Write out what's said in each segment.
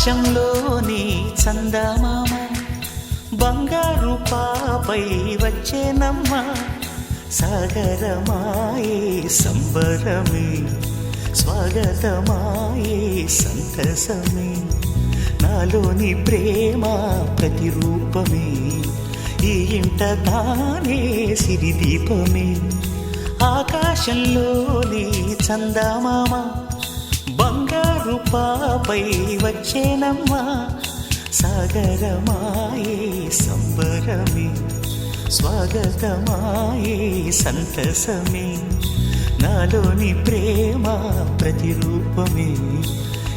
ఆకాశంలోని చందమామ బంగారు పాపై వచ్చేనమ్మ సాగరమాయే సంబరమే స్వాగతమాయే సంతసమే నాలోని ప్రేమ ప్రతిరూపమే ఈ ఇంట తానే సిరిదీపమే ఆకాశంలోని చందమామ బంగారు పాపై వచ్చేనమ్మా సాగరమాయే సంబరమే స్వాగతమాయే సంతసమే నాలోని ప్రేమ ప్రతిరూపమే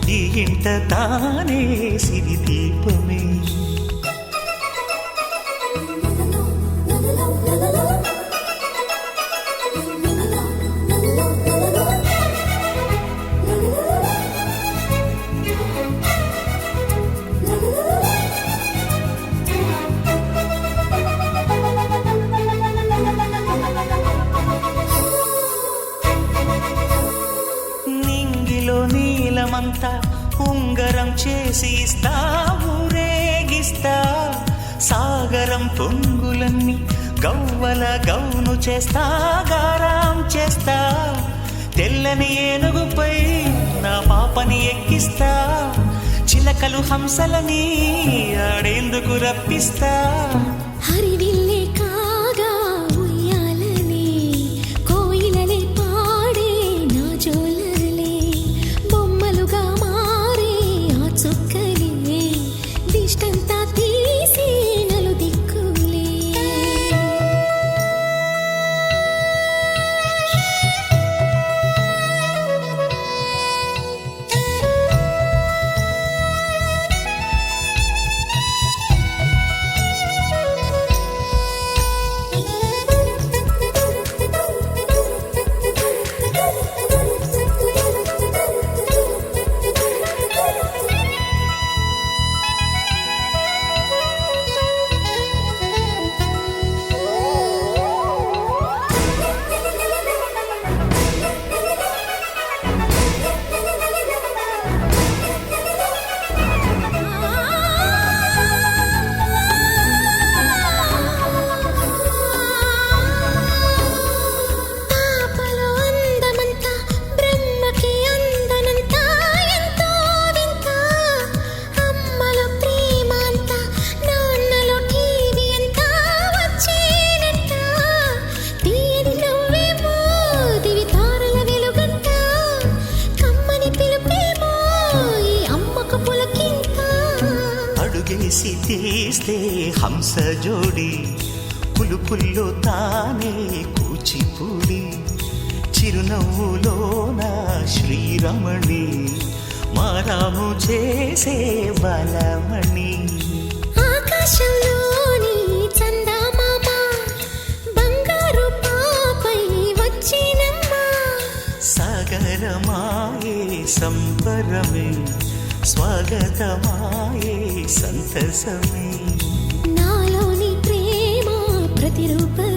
ఈ ఇంట తానే సిరిదీపమే నీలమంతా ఉంగరం చేసి ఇస్తా ఊరేగిస్తా సాగరం పొంగులన్నీ గవ్వల గౌను చేస్తా గారాం చేస్తా తెల్లని ఏనుగుపై నా పాపని ఎక్కిస్తా చిలకలు హంసలని ఆడేందుకు రప్పిస్తా హరివిల్లే కాగా ఉయ్యాలని కోయిలలే పాడే నా జోలలే బొమ్మలుగా మారే ఆ చుక్కలే దిష్టంతా తీసి నలు దిక్కులే అడుగేసి తీస్తే హంస జోడి పులుపుల్లో తానే కూచిపూడి చిరునవ్వులోన శ్రీరమణి మారాము చేసే బలమణి ఆకాశంలోని చందమామ బంగారు పాపై వచ్చినమ్మా సాగరమాయే సంబరమే స్వాగతమాయే సంతసమే నాలోని ప్రేమ ప్రతిరూపమే